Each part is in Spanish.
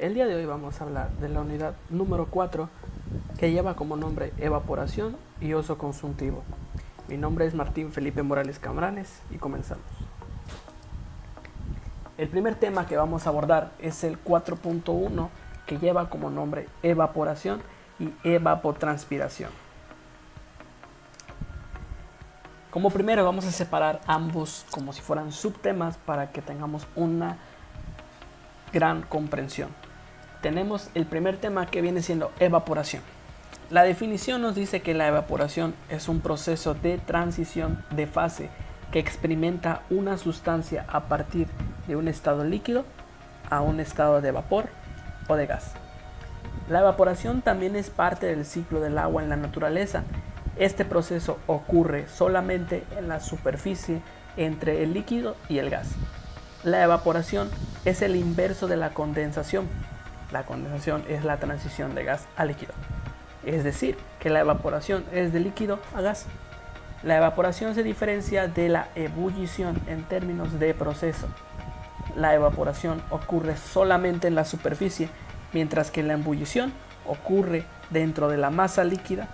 El día de hoy vamos a hablar de la unidad número 4 que lleva como nombre evaporación y uso consultivo. Mi nombre es Martín Felipe Morales Cambranes y comenzamos. El primer tema que vamos a abordar es el 4.1 que lleva como nombre evaporación y evapotranspiración. Como primero vamos a separar ambos como si fueran subtemas para que tengamos una gran comprensión. Tenemos el primer tema que viene siendo evaporación. La definición nos dice que la evaporación es un proceso de transición de fase que experimenta una sustancia a partir de un estado líquido a un estado de vapor o de gas. La evaporación también es parte del ciclo del agua en la naturaleza. Este proceso ocurre solamente en la superficie entre el líquido y el gas. La evaporación es el inverso de la condensación. La condensación es la transición de gas a líquido. Es decir, que la evaporación es de líquido a gas. La evaporación se diferencia de la ebullición en términos de proceso. La evaporación ocurre solamente en la superficie, mientras que la ebullición ocurre dentro de la masa líquida.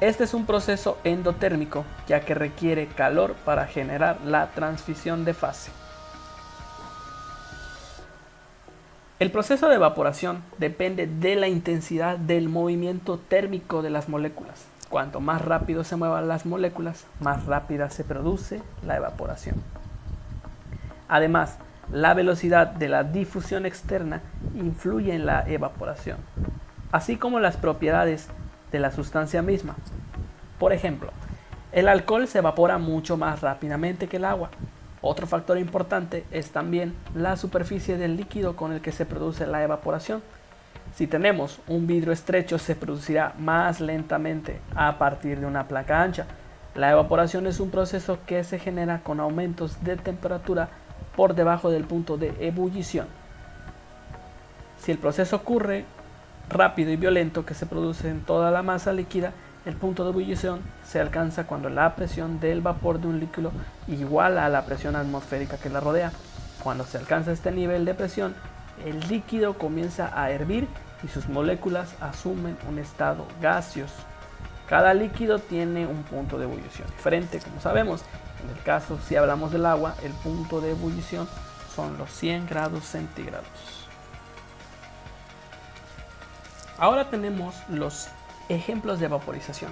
Este es un proceso endotérmico, ya que requiere calor para generar la transición de fase. El proceso de evaporación depende de la intensidad del movimiento térmico de las moléculas. Cuanto más rápido se muevan las moléculas, más rápida se produce la evaporación. Además, la velocidad de la difusión externa influye en la evaporación, así como las propiedades de la sustancia misma. Por ejemplo, el alcohol se evapora mucho más rápidamente que el agua. Otro factor importante es también la superficie del líquido con el que se produce la evaporación. Si tenemos un vidrio estrecho, se producirá más lentamente a partir de una placa ancha. La evaporación es un proceso que se genera con aumentos de temperatura por debajo del punto de ebullición. Si el proceso ocurre rápido y violento que se produce en toda la masa líquida, el punto de ebullición se alcanza cuando la presión del vapor de un líquido iguala a la presión atmosférica que la rodea. Cuando se alcanza este nivel de presión, el líquido comienza a hervir y sus moléculas asumen un estado gaseoso. Cada líquido tiene un punto de ebullición diferente, como sabemos. En el caso, si hablamos del agua, el punto de ebullición son los 100 grados centígrados. Ahora tenemos los ejemplos de vaporización.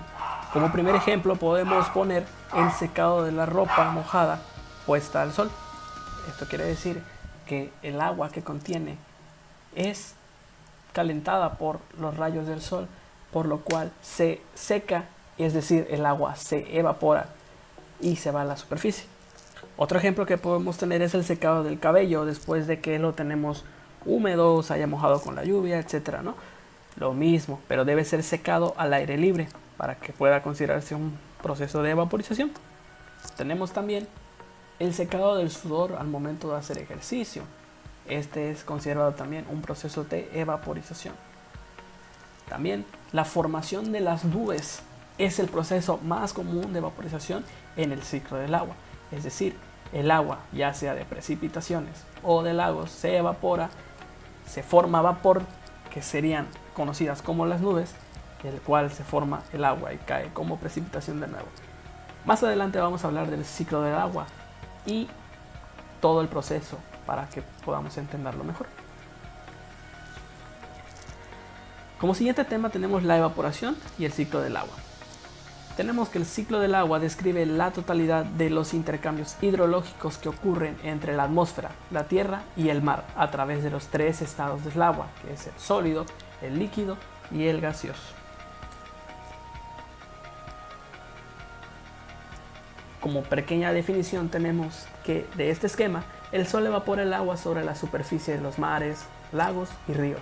Como primer ejemplo podemos poner el secado de la ropa mojada puesta al sol. Esto quiere decir que el agua que contiene es calentada por los rayos del sol, por lo cual se seca, es decir, el agua se evapora y se va a la superficie. Otro ejemplo que podemos tener es el secado del cabello después de que lo tenemos húmedo, se haya mojado con la lluvia, etcétera, ¿no? Lo mismo, pero debe ser secado al aire libre para que pueda considerarse un proceso de evaporización. Tenemos también el secado del sudor al momento de hacer ejercicio. Este es considerado también un proceso de evaporización. También la formación de las nubes es el proceso más común de vaporización en el ciclo del agua. Es decir, el agua, ya sea de precipitaciones o de lagos, se evapora, se forma vapor, que serían conocidas como las nubes, el cual se forma el agua y cae como precipitación de nuevo. Más adelante vamos a hablar del ciclo del agua y todo el proceso para que podamos entenderlo mejor. Como siguiente tema tenemos la evaporación y el ciclo del agua. Tenemos que el ciclo del agua describe la totalidad de los intercambios hidrológicos que ocurren entre la atmósfera, la tierra y el mar a través de los tres estados del agua, que es el sólido, el líquido y el gaseoso. Como pequeña definición tenemos que de este esquema, el sol evapora el agua sobre la superficie de los mares, lagos y ríos.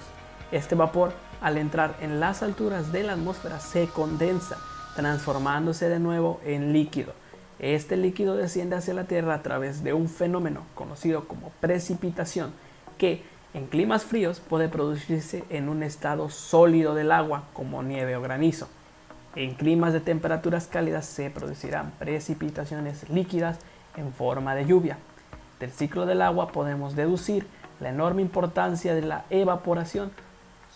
Este vapor, al entrar en las alturas de la atmósfera, se condensa, transformándose de nuevo en líquido. Este líquido desciende hacia la Tierra a través de un fenómeno conocido como precipitación, que en climas fríos puede producirse en un estado sólido del agua, como nieve o granizo. En climas de temperaturas cálidas se producirán precipitaciones líquidas en forma de lluvia. Del ciclo del agua podemos deducir la enorme importancia de la evaporación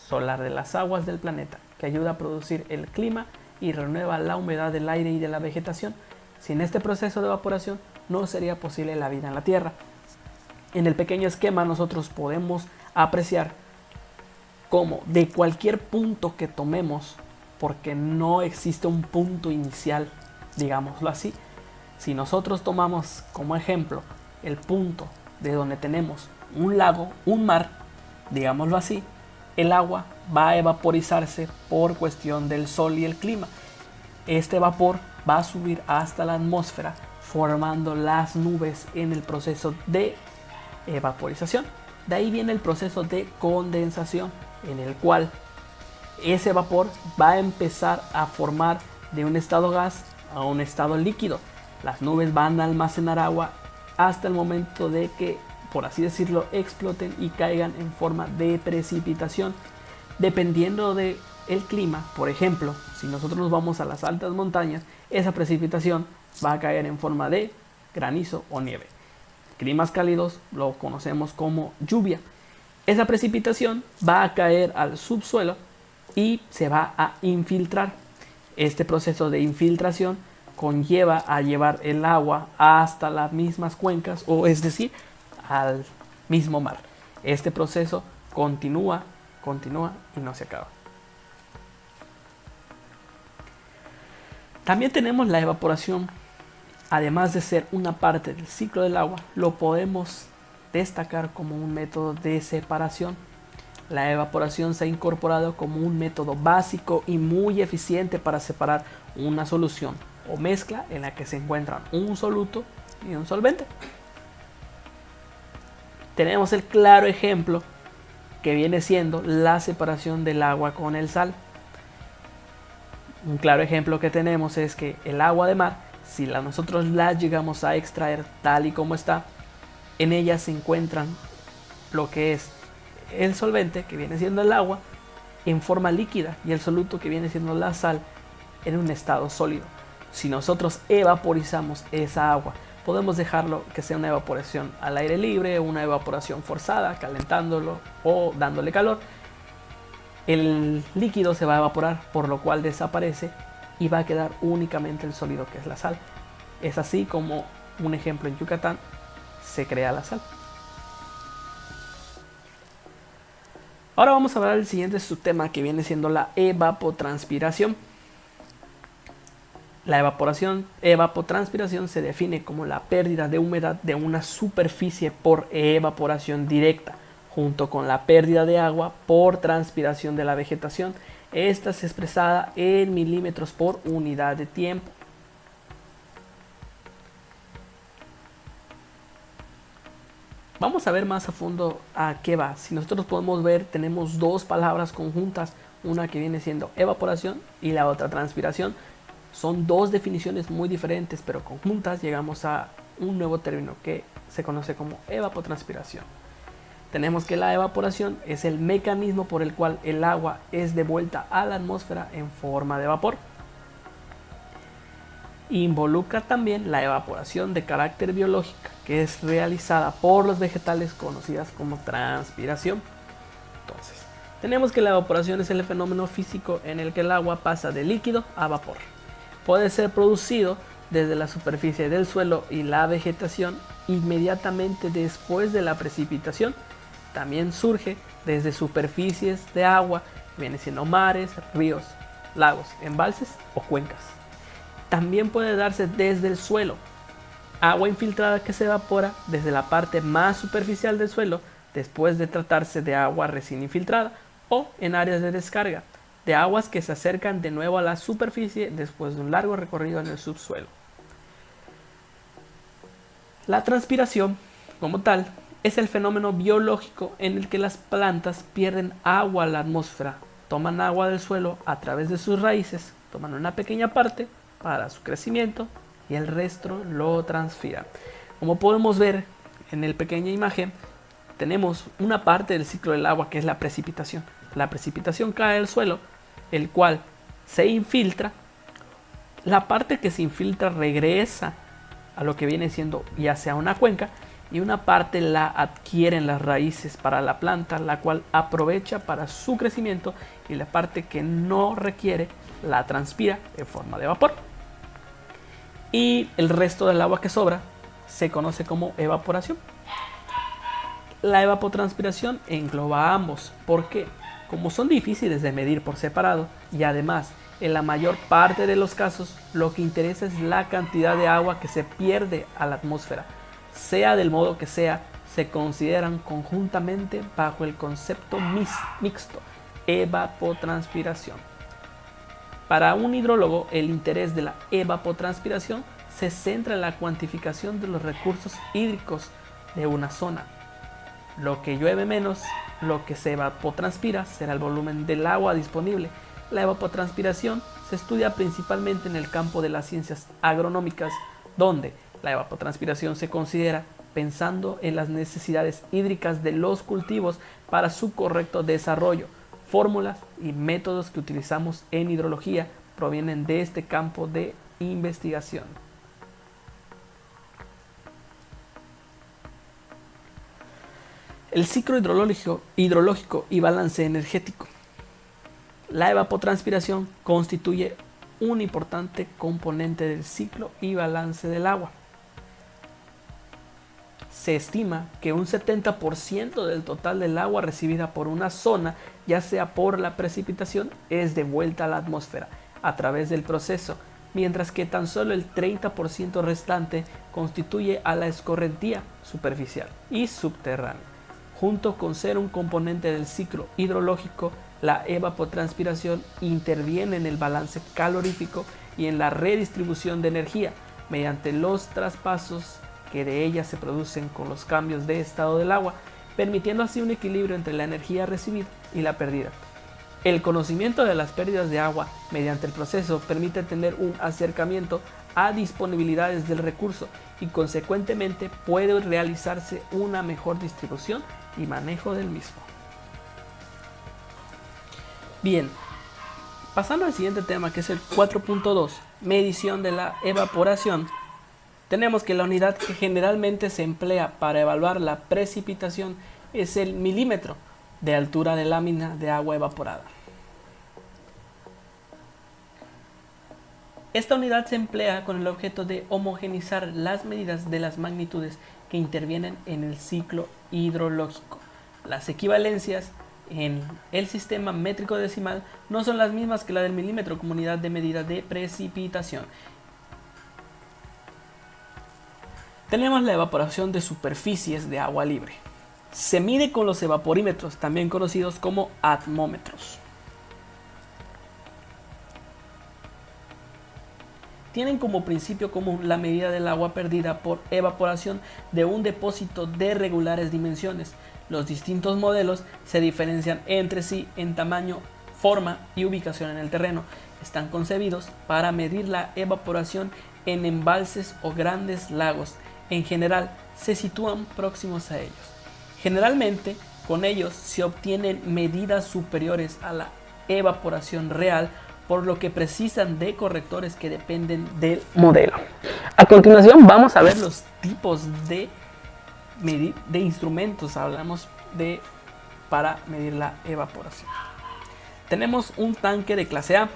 solar de las aguas del planeta, que ayuda a producir el clima y renueva la humedad del aire y de la vegetación. Sin este proceso de evaporación no sería posible la vida en la Tierra. En el pequeño esquema nosotros podemos apreciar cómo de cualquier punto que tomemos, porque no existe un punto inicial, digámoslo así, si nosotros tomamos como ejemplo el punto de donde tenemos un lago, un mar, digámoslo así, el agua va a evaporizarse por cuestión del sol y el clima. Este vapor va a subir hasta la atmósfera formando las nubes en el proceso de evaporización. De ahí viene el proceso de condensación, en el cual ese vapor va a empezar a formar de un estado gas a un estado líquido. Las nubes van a almacenar agua hasta el momento de que, por así decirlo, exploten y caigan en forma de precipitación. Dependiendo del clima, por ejemplo, si nosotros nos vamos a las altas montañas, esa precipitación va a caer en forma de granizo o nieve. Climas cálidos lo conocemos como lluvia. Esa precipitación va a caer al subsuelo y se va a infiltrar. Este proceso de infiltración conlleva a llevar el agua hasta las mismas cuencas, o es decir, al mismo mar. Este proceso continúa y no se acaba. También tenemos la evaporación. Además de ser una parte del ciclo del agua, lo podemos destacar como un método de separación. La evaporación se ha incorporado como un método básico y muy eficiente para separar una solución o mezcla en la que se encuentran un soluto y un solvente. Tenemos el claro ejemplo que viene siendo la separación del agua con el sal. Un claro ejemplo que tenemos es que el agua de mar, si nosotros la llegamos a extraer tal y como está, en ella se encuentran lo que es el solvente, que viene siendo el agua, en forma líquida, y el soluto, que viene siendo la sal, en un estado sólido. Si nosotros evaporizamos esa agua, podemos dejarlo que sea una evaporación al aire libre, una evaporación forzada, calentándolo o dándole calor. El líquido se va a evaporar, por lo cual desaparece y va a quedar únicamente el sólido, que es la sal. Es así como, un ejemplo, en Yucatán se crea la sal. Ahora vamos a hablar del siguiente subtema, que viene siendo la evapotranspiración. La evapotranspiración se define como la pérdida de humedad de una superficie por evaporación directa, junto con la pérdida de agua por transpiración de la vegetación. Esta es expresada en milímetros por unidad de tiempo. Vamos a ver más a fondo a qué va. Si nosotros podemos ver, tenemos dos palabras conjuntas, una que viene siendo evaporación y la otra transpiración. Son dos definiciones muy diferentes, pero conjuntas llegamos a un nuevo término que se conoce como evapotranspiración. Tenemos que la evaporación es el mecanismo por el cual el agua es devuelta a la atmósfera en forma de vapor. Involucra también la evaporación de carácter biológica, que es realizada por los vegetales, conocidas como transpiración. Entonces, tenemos que la evaporación es el fenómeno físico en el que el agua pasa de líquido a vapor. Puede ser producido desde la superficie del suelo y la vegetación inmediatamente después de la precipitación. También surge desde superficies de agua, viene siendo mares, ríos, lagos, embalses o cuencas. También puede darse desde el suelo, agua infiltrada que se evapora desde la parte más superficial del suelo después de tratarse de agua recién infiltrada, o en áreas de descarga, de aguas que se acercan de nuevo a la superficie después de un largo recorrido en el subsuelo. La transpiración, como tal, es el fenómeno biológico en el que las plantas pierden agua a la atmósfera, toman agua del suelo a través de sus raíces, toman una pequeña parte para su crecimiento y el resto lo transfieren. Como podemos ver en la pequeña imagen, tenemos una parte del ciclo del agua que es la precipitación. La precipitación cae al suelo, el cual se infiltra. La parte que se infiltra regresa a lo que viene siendo ya sea una cuenca, y una parte la adquieren las raíces para la planta, la cual aprovecha para su crecimiento, y la parte que no requiere la transpira en forma de vapor. Y el resto del agua que sobra se conoce como evaporación. La evapotranspiración engloba a ambos. ¿Por qué? Como son difíciles de medir por separado y además en la mayor parte de los casos lo que interesa es la cantidad de agua que se pierde a la atmósfera, sea del modo que sea, se consideran conjuntamente bajo el concepto mixto, evapotranspiración. Para un hidrólogo, el interés de la evapotranspiración se centra en la cuantificación de los recursos hídricos de una zona. Lo que llueve menos, lo que se evapotranspira será el volumen del agua disponible. La evapotranspiración se estudia principalmente en el campo de las ciencias agronómicas, donde la evapotranspiración se considera pensando en las necesidades hídricas de los cultivos para su correcto desarrollo. Fórmulas y métodos que utilizamos en hidrología provienen de este campo de investigación. El ciclo hidrológico y balance energético. La evapotranspiración constituye un importante componente del ciclo y balance del agua. Se estima que un 70% del total del agua recibida por una zona, ya sea por la precipitación, es devuelta a la atmósfera a través del proceso, mientras que tan solo el 30% restante constituye a la escorrentía superficial y subterránea. Junto con ser un componente del ciclo hidrológico, la evapotranspiración interviene en el balance calorífico y en la redistribución de energía mediante los traspasos que de ella se producen con los cambios de estado del agua, permitiendo así un equilibrio entre la energía recibida y la perdida. El conocimiento de las pérdidas de agua mediante el proceso permite tener un acercamiento a disponibilidades del recurso y consecuentemente puede realizarse una mejor distribución y manejo del mismo. Bien, pasando al siguiente tema, que es el 4.2, medición de la evaporación. Tenemos que la unidad que generalmente se emplea para evaluar la precipitación es el milímetro de altura de lámina de agua evaporada. Esta unidad se emplea con el objeto de homogeneizar las medidas de las magnitudes que intervienen en el ciclo hidrológico. Las equivalencias en el sistema métrico decimal no son las mismas que la del milímetro como unidad de medida de precipitación. Tenemos la evaporación de superficies de agua libre. Se mide con los evaporímetros, también conocidos como atmómetros. Tienen como principio común la medida del agua perdida por evaporación de un depósito de regulares dimensiones. Los distintos modelos se diferencian entre sí en tamaño, forma y ubicación en el terreno. Están concebidos para medir la evaporación en embalses o grandes lagos. En general, se sitúan próximos a ellos. Generalmente, con ellos se obtienen medidas superiores a la evaporación real, por lo que precisan de correctores que dependen del modelo. A continuación vamos a ver los tipos de instrumentos para medir la evaporación. Tenemos un tanque de clase A,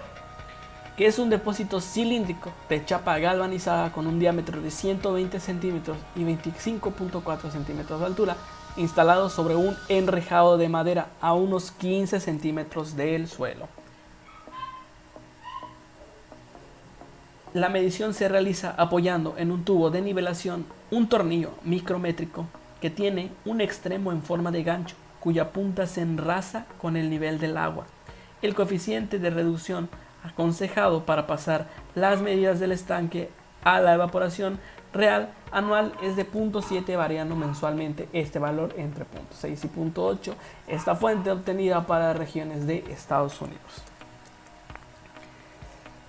que es un depósito cilíndrico de chapa galvanizada con un diámetro de 120 centímetros y 25.4 centímetros de altura, instalado sobre un enrejado de madera a unos 15 centímetros del suelo. La medición se realiza apoyando en un tubo de nivelación un tornillo micrométrico que tiene un extremo en forma de gancho, cuya punta se enraza con el nivel del agua. El coeficiente de reducción aconsejado para pasar las medidas del estanque a la evaporación real anual es de 0.7, variando mensualmente este valor entre 0.6 y 0.8. Esta fuente obtenida para regiones de Estados Unidos.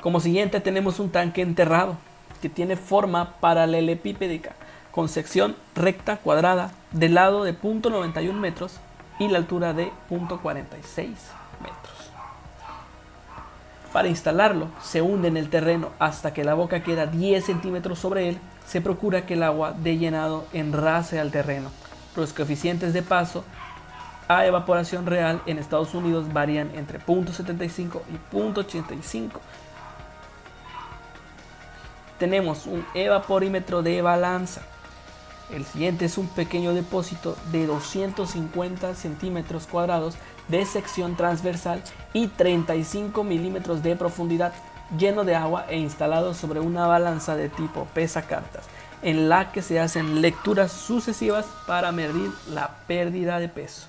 Como siguiente tenemos un tanque enterrado que tiene forma paralelepípedica con sección recta cuadrada de lado de 0.91 metros y la altura de 0.46 metros. Para instalarlo se hunde en el terreno hasta que la boca queda 10 centímetros sobre él se procura que el agua de llenado enrase al terreno. Los coeficientes de paso a evaporación real en Estados Unidos varían entre 0.75 y 0.85. Tenemos un evaporímetro de balanza. El siguiente es un pequeño depósito de 250 centímetros cuadrados de sección transversal y 35 milímetros de profundidad, lleno de agua e instalado sobre una balanza de tipo pesacartas, en la que se hacen lecturas sucesivas para medir la pérdida de peso.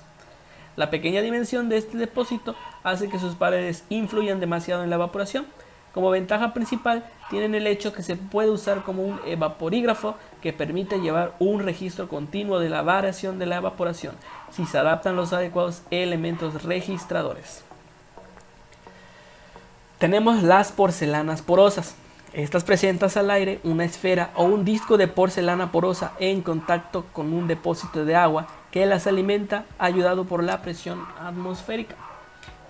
La pequeña dimensión de este depósito hace que sus paredes influyan demasiado en la evaporación. Como ventaja principal tienen el hecho que se puede usar como un evaporígrafo que permite llevar un registro continuo de la variación de la evaporación si se adaptan los adecuados elementos registradores. Tenemos las porcelanas porosas. Estas presentan al aire una esfera o un disco de porcelana porosa en contacto con un depósito de agua que las alimenta, ayudado por la presión atmosférica.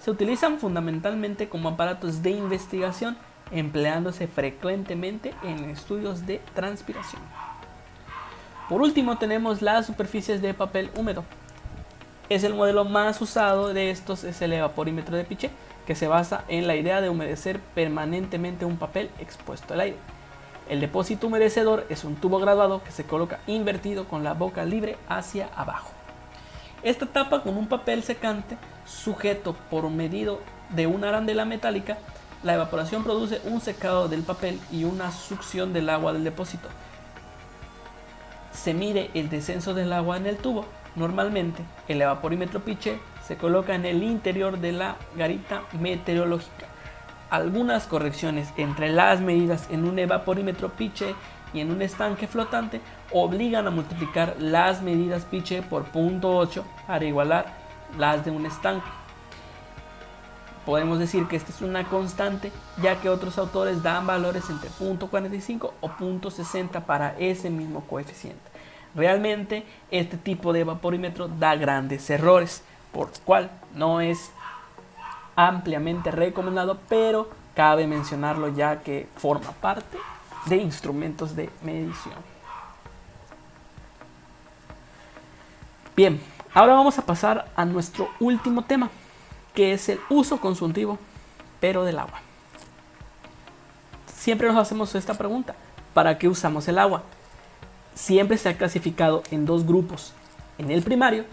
Se utilizan fundamentalmente como aparatos de investigación, empleándose frecuentemente en estudios de transpiración. Por último tenemos las superficies de papel húmedo. Es el modelo más usado de estos, es el evaporímetro de Pichet, que se basa en la idea de humedecer permanentemente un papel expuesto al aire. El depósito humedecedor es un tubo graduado que se coloca invertido con la boca libre hacia abajo. Esta tapa con un papel secante sujeto por medio de una arandela metálica. La evaporación produce un secado del papel y una succión del agua del depósito. Se mide el descenso del agua en el tubo. Normalmente, el evaporímetro Pichet se coloca en el interior de la garita meteorológica. Algunas correcciones entre las medidas en un evaporímetro Pichet y en un estanque flotante obligan a multiplicar las medidas Pichet por 0.8 para igualar las de un estanque. Podemos decir que esta es una constante, ya que otros autores dan valores entre 0.45 o 0.60 para ese mismo coeficiente. Realmente este tipo de evaporímetro da grandes errores, por lo cual no es ampliamente recomendado, pero cabe mencionarlo ya que forma parte de instrumentos de medición. Bien, ahora vamos a pasar a nuestro último tema, que es el uso consultivo, pero del agua. Siempre nos hacemos esta pregunta: ¿para qué usamos el agua? Siempre se ha clasificado en dos grupos. En el primario,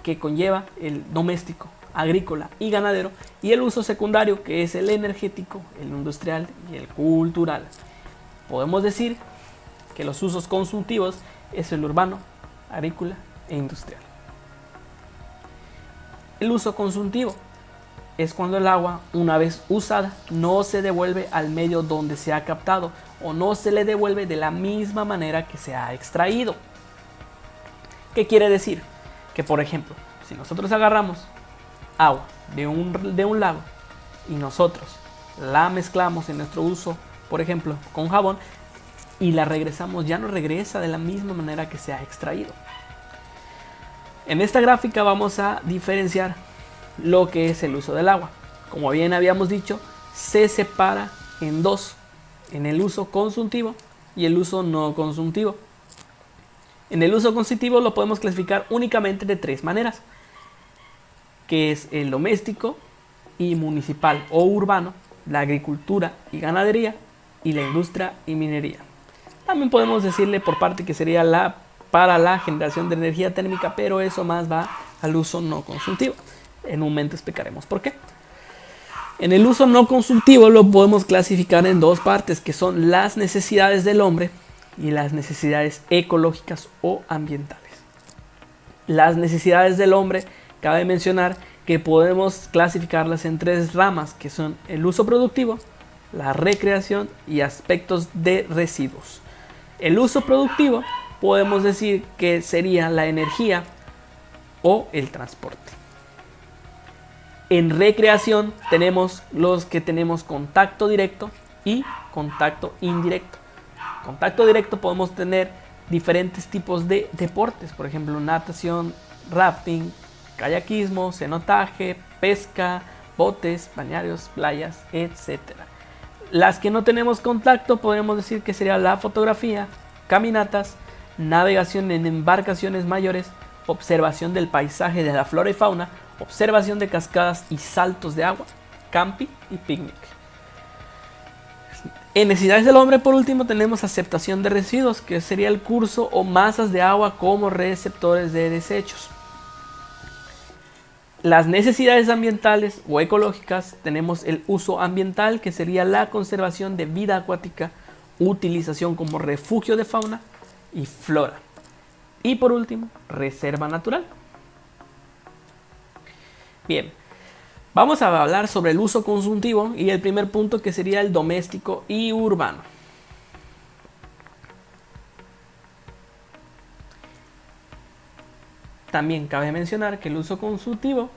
que conlleva el doméstico, agrícola y ganadero, y el uso secundario, que es el energético, el industrial y el cultural. Podemos decir que los usos consultivos es el urbano, agrícola e industrial. El uso consultivo es cuando el agua, una vez usada, no se devuelve al medio donde se ha captado o no se le devuelve de la misma manera que se ha extraído. ¿Qué quiere decir? Que, por ejemplo, si nosotros agarramos agua de un lago y nosotros la mezclamos en nuestro uso, por ejemplo, con jabón, y la regresamos, ya no regresa de la misma manera que se ha extraído. En esta gráfica vamos a diferenciar lo que es el uso del agua. Como bien habíamos dicho, se separa en dos: en el uso consultivo y el uso no consultivo. En el uso consultivo lo podemos clasificar únicamente de tres maneras, que es el doméstico y municipal o urbano, la agricultura y ganadería, y la industria y minería. También podemos decirle por parte que sería para la generación de energía térmica, pero eso más va al uso no consultivo. En un momento explicaremos por qué. En el uso no consultivo lo podemos clasificar en dos partes, que son las necesidades del hombre y las necesidades ecológicas o ambientales. Las necesidades del hombre, cabe mencionar que podemos clasificarlas en tres ramas, que son el uso productivo, la recreación y aspectos de residuos. El uso productivo podemos decir que sería la energía o el transporte. En recreación tenemos los que tenemos contacto directo y contacto indirecto. Contacto directo podemos tener diferentes tipos de deportes, por ejemplo, natación, rafting, kayakismo, cenotaje, pesca, botes, balnearios, playas, etc. Las que no tenemos contacto podemos decir que sería la fotografía, caminatas, navegación en embarcaciones mayores, observación del paisaje de la flora y fauna, observación de cascadas y saltos de agua, camping y picnic. En necesidades del hombre, por último, tenemos aceptación de residuos, que sería el curso o masas de agua como receptores de desechos. Las necesidades ambientales o ecológicas, tenemos el uso ambiental, que sería la conservación de vida acuática, utilización como refugio de fauna y flora. Y por último, reserva natural. Bien, vamos a hablar sobre el uso consultivo y el primer punto, que sería el doméstico y urbano. También cabe mencionar que el uso consultivo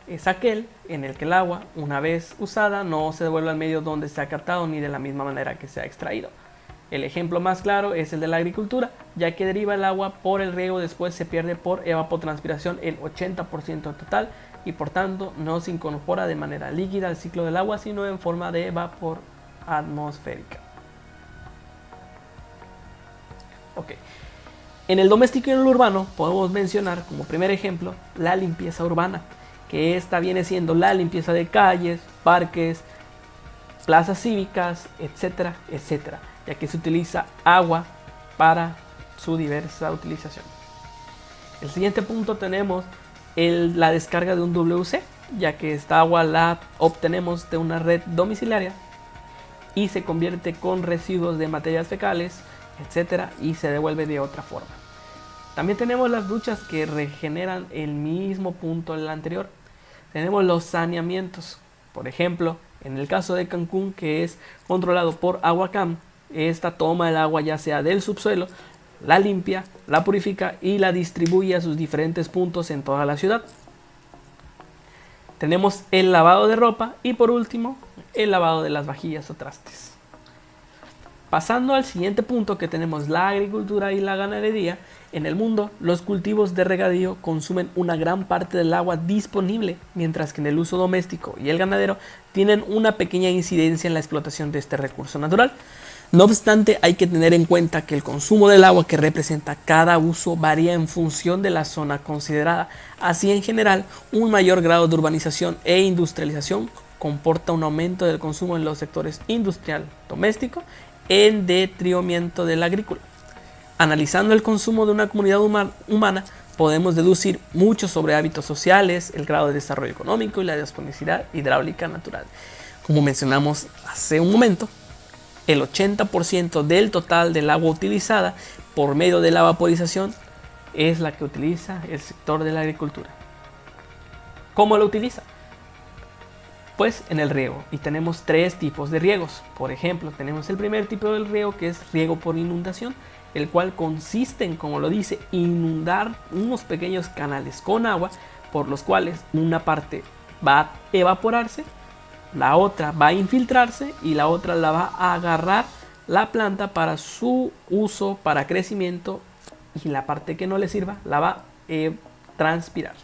es aquel en el que el agua, una vez usada, no se devuelve al medio donde se ha captado ni de la misma manera que se ha extraído. El ejemplo más claro es el de la agricultura, ya que deriva el agua por el riego, después se pierde por evapotranspiración el 80% total y por tanto no se incorpora de manera líquida al ciclo del agua, sino en forma de vapor atmosférica. Ok. En el doméstico y en el urbano podemos mencionar como primer ejemplo la limpieza urbana, que esta viene siendo la limpieza de calles, parques, plazas cívicas, etcétera, etcétera, ya que se utiliza agua para su diversa utilización. El siguiente punto tenemos la descarga de un WC, ya que esta agua la obtenemos de una red domiciliaria y se convierte con residuos de materias fecales, etcétera, y se devuelve de otra forma. También tenemos las duchas, que regeneran el mismo punto del anterior. Tenemos los saneamientos, por ejemplo, en el caso de Cancún, que es controlado por Aguacam, esta toma el agua ya sea del subsuelo, la limpia, la purifica y la distribuye a sus diferentes puntos en toda la ciudad. Tenemos el lavado de ropa y por último el lavado de las vajillas o trastes. Pasando al siguiente punto, que tenemos la agricultura y la ganadería. En el mundo, los cultivos de regadío consumen una gran parte del agua disponible, mientras que en el uso doméstico y el ganadero tienen una pequeña incidencia en la explotación de este recurso natural. No obstante, hay que tener en cuenta que el consumo del agua que representa cada uso varía en función de la zona considerada. Así, en general, un mayor grado de urbanización e industrialización comporta un aumento del consumo en los sectores industrial, doméstico, en detrimento del agrícola. Analizando el consumo de una comunidad humana, podemos deducir mucho sobre hábitos sociales, el grado de desarrollo económico y la disponibilidad hidráulica natural. Como mencionamos hace un momento, el 80% del total del agua utilizada por medio de la vaporización es la que utiliza el sector de la agricultura. ¿Cómo lo utiliza? Pues en el riego, y tenemos tres tipos de riegos. Por ejemplo, tenemos el primer tipo del riego, que es riego por inundación, el cual consiste en, como lo dice, inundar unos pequeños canales con agua, por los cuales una parte va a evaporarse, la otra va a infiltrarse y la otra la va a agarrar la planta para su uso, para crecimiento, y la parte que no le sirva la va a transpirar.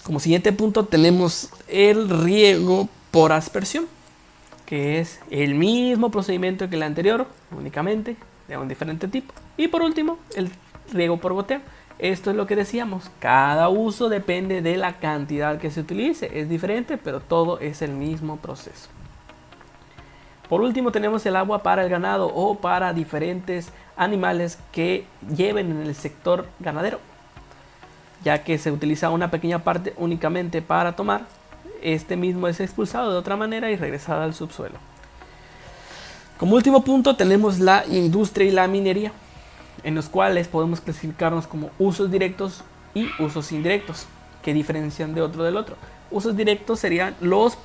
Como siguiente punto tenemos el riego por aspersión, que es el mismo procedimiento que el anterior, únicamente de un diferente tipo. Y por último, el riego por goteo. Esto es lo que decíamos, cada uso depende de la cantidad que se utilice, es diferente, pero todo es el mismo proceso. Por último tenemos el agua para el ganado o para diferentes animales que lleven en el sector ganadero, ya que se utiliza una pequeña parte únicamente para tomar. Este mismo es expulsado de otra manera y regresado al subsuelo. Como último punto tenemos la industria y la minería, en los cuales podemos clasificarnos como usos directos y usos indirectos, que diferencian de otro del otro. Usos directos serían los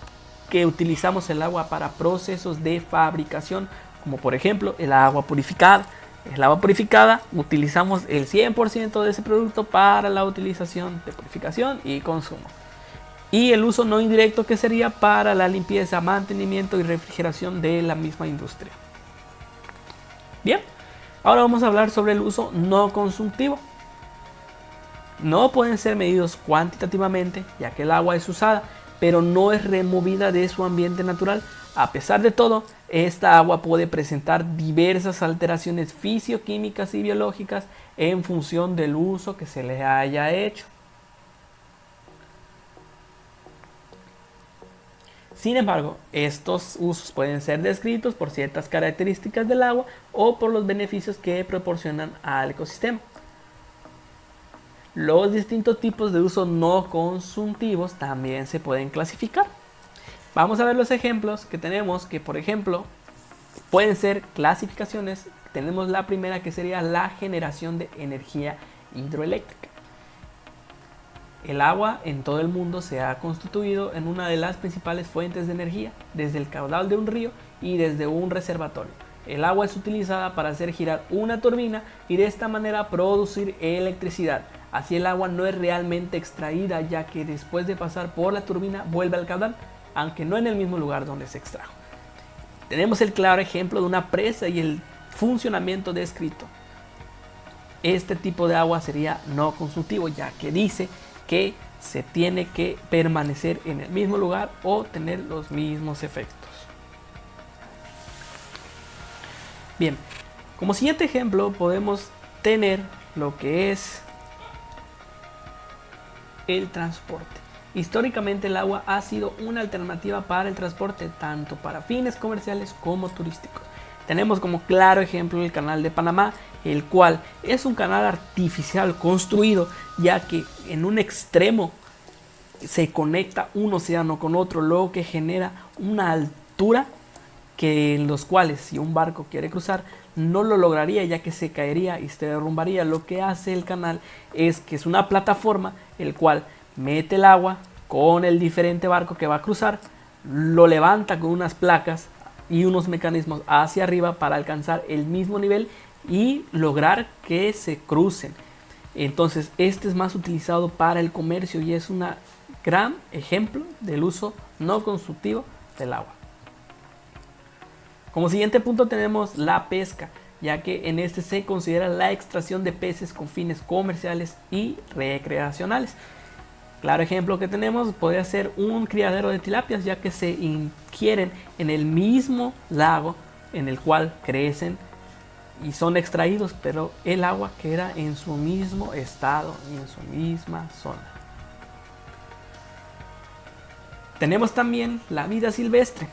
que utilizamos el agua para procesos de fabricación, como por ejemplo el agua purificada. El agua purificada, utilizamos el 100% de ese producto para la utilización de purificación y consumo. Y el uso no indirecto, que sería para la limpieza, mantenimiento y refrigeración de la misma industria. Bien, ahora vamos a hablar sobre el uso no consultivo. No pueden ser medidos cuantitativamente, ya que el agua es usada, pero no es removida de su ambiente natural. A pesar de todo, esta agua puede presentar diversas alteraciones fisioquímicas y biológicas en función del uso que se le haya hecho. Sin embargo, estos usos pueden ser descritos por ciertas características del agua o por los beneficios que proporcionan al ecosistema. Los distintos tipos de uso no consultivos también se pueden clasificar. Vamos a ver los ejemplos que tenemos, que por ejemplo pueden ser clasificaciones. Tenemos la primera, que sería la generación de energía hidroeléctrica. El agua en todo el mundo se ha constituido en una de las principales fuentes de energía, desde el caudal de un río y desde un reservorio. El agua es utilizada para hacer girar una turbina y de esta manera producir electricidad. Así el agua no es realmente extraída, ya que después de pasar por la turbina vuelve al caudal, aunque no en el mismo lugar donde se extrajo. Tenemos el claro ejemplo de una presa y el funcionamiento descrito. Este tipo de agua sería no consultivo, ya que dice que se tiene que permanecer en el mismo lugar o tener los mismos efectos. Bien, como siguiente ejemplo podemos tener lo que es el transporte. Históricamente el agua ha sido una alternativa para el transporte, tanto para fines comerciales como turísticos. Tenemos como claro ejemplo el canal de Panamá, el cual es un canal artificial construido, ya que en un extremo se conecta un océano con otro, lo que genera una altura que en los cuales si un barco quiere cruzar no lo lograría, ya que se caería y se derrumbaría. Lo que hace el canal es que es una plataforma el cual mete el agua con el diferente barco que va a cruzar, lo levanta con unas placas y unos mecanismos hacia arriba para alcanzar el mismo nivel y lograr que se crucen. Entonces este es más utilizado para el comercio y es un gran ejemplo del uso no consultivo del agua. Como siguiente punto tenemos la pesca, ya que en este se considera la extracción de peces con fines comerciales y recreacionales. Claro ejemplo que tenemos podría ser un criadero de tilapias, ya que se ingieren en el mismo lago en el cual crecen y son extraídos, pero el agua queda en su mismo estado y en su misma zona. Tenemos también la vida silvestre.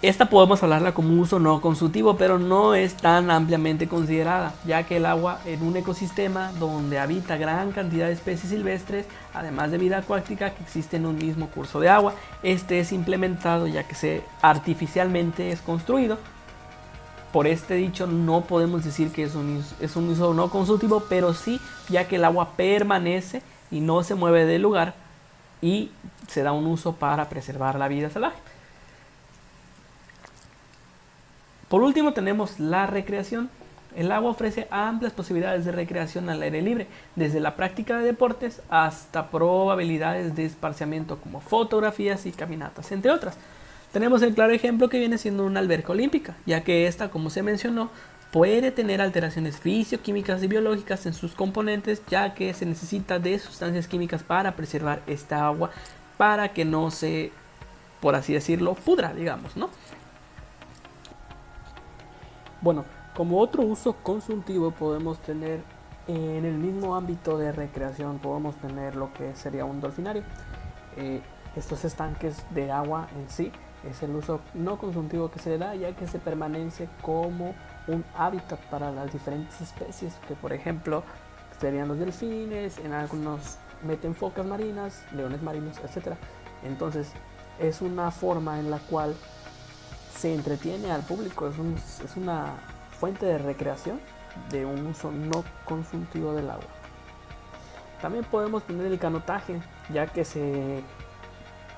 Esta podemos hablarla como uso no consultivo, pero no es tan ampliamente considerada, ya que el agua en un ecosistema donde habita gran cantidad de especies silvestres, además de vida acuática que existe en un mismo curso de agua, este es implementado ya que artificialmente es construido. Por este dicho no podemos decir que es un uso no consultivo, pero sí, ya que el agua permanece y no se mueve del lugar y se da un uso para preservar la vida salvaje. Por último tenemos la recreación. El agua ofrece amplias posibilidades de recreación al aire libre, desde la práctica de deportes hasta probabilidades de esparciamiento como fotografías y caminatas, entre otras. Tenemos el claro ejemplo que viene siendo una alberca olímpica, ya que esta, como se mencionó, puede tener alteraciones fisioquímicas y biológicas en sus componentes, ya que se necesita de sustancias químicas para preservar esta agua, para que no se, por así decirlo, pudra, digamos, ¿no? Bueno, como otro uso consultivo podemos tener en el mismo ámbito de recreación, podemos tener lo que sería un delfinario. Estos estanques de agua en sí es el uso no consultivo que se le da, ya que se permanece como un hábitat para las diferentes especies, que por ejemplo serían los delfines, en algunos meten focas marinas, leones marinos, etc. Entonces es una forma en la cual se entretiene al público, es una fuente de recreación de un uso no consultivo del agua. También podemos tener el canotaje, ya que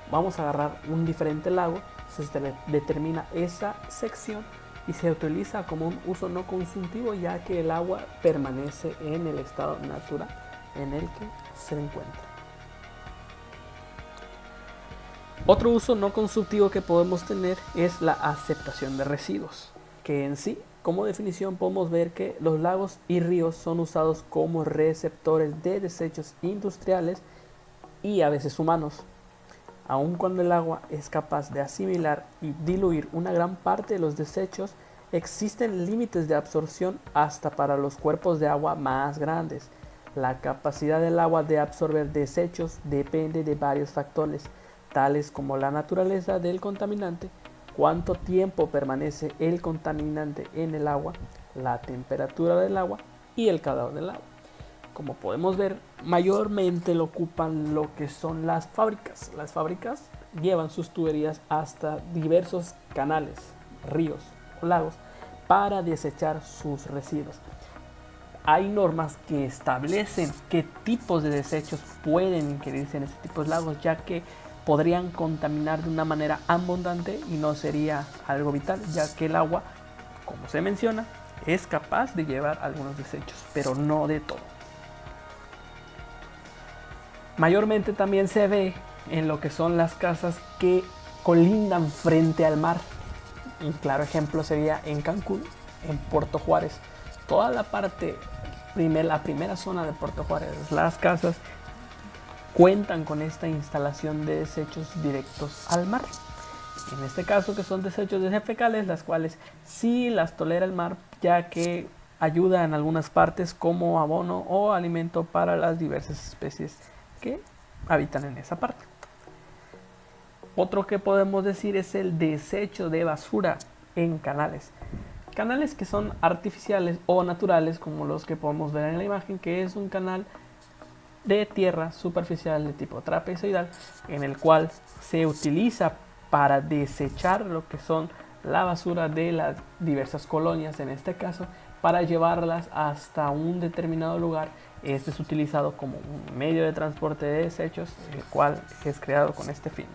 vamos a agarrar un diferente lago, se determina esa sección y se utiliza como un uso no consultivo, ya que el agua permanece en el estado natural en el que se encuentra. Otro uso no consultivo que podemos tener es la aceptación de residuos, que en sí, como definición, podemos ver que los lagos y ríos son usados como receptores de desechos industriales y a veces humanos. Aun cuando el agua es capaz de asimilar y diluir una gran parte de los desechos, existen límites de absorción hasta para los cuerpos de agua más grandes. La capacidad del agua de absorber desechos depende de varios factores, tales como la naturaleza del contaminante, cuánto tiempo permanece el contaminante en el agua, la temperatura del agua y el calor del agua. Como podemos ver, mayormente lo ocupan lo que son las fábricas. Las fábricas llevan sus tuberías hasta diversos canales, ríos o lagos para desechar sus residuos. Hay normas que establecen qué tipos de desechos pueden ingerirse en este tipo de lagos, ya que podrían contaminar de una manera abundante y no sería algo vital, ya que el agua, como se menciona, es capaz de llevar algunos desechos, pero no de todo. Mayormente también se ve en lo que son las casas que colindan frente al mar. Un claro ejemplo sería en Cancún, en Puerto Juárez. Toda la parte, la primera zona de Puerto Juárez, las casas cuentan con esta instalación de desechos directos al mar. En este caso que son desechos de fecales, las cuales sí las tolera el mar, ya que ayuda en algunas partes como abono o alimento para las diversas especies que habitan en esa parte. Otro que podemos decir es el desecho de basura en canales. Canales que son artificiales o naturales, como los que podemos ver en la imagen, que es un canal de tierra superficial de tipo trapezoidal, en el cual se utiliza para desechar lo que son la basura de las diversas colonias, en este caso, para llevarlas hasta un determinado lugar. Este es utilizado como un medio de transporte de desechos, el cual es creado con este fin.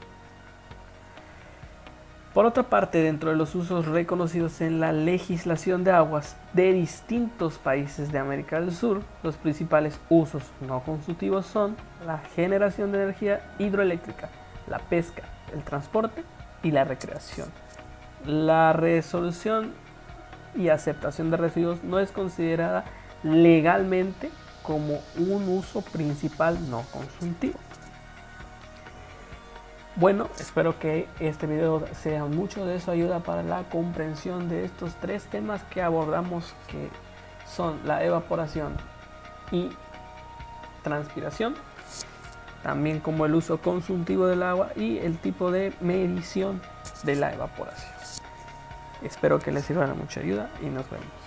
Por otra parte, dentro de los usos reconocidos en la legislación de aguas de distintos países de América del Sur, los principales usos no consultivos son la generación de energía hidroeléctrica, la pesca, el transporte y la recreación. La resolución y aceptación de residuos no es considerada legalmente como un uso principal no consultivo. Bueno, espero que este video sea mucho de su ayuda para la comprensión de estos tres temas que abordamos, que son la evaporación y transpiración, también como el uso consultivo del agua y el tipo de medición de la evaporación. Espero que les sirva de mucha ayuda y nos vemos.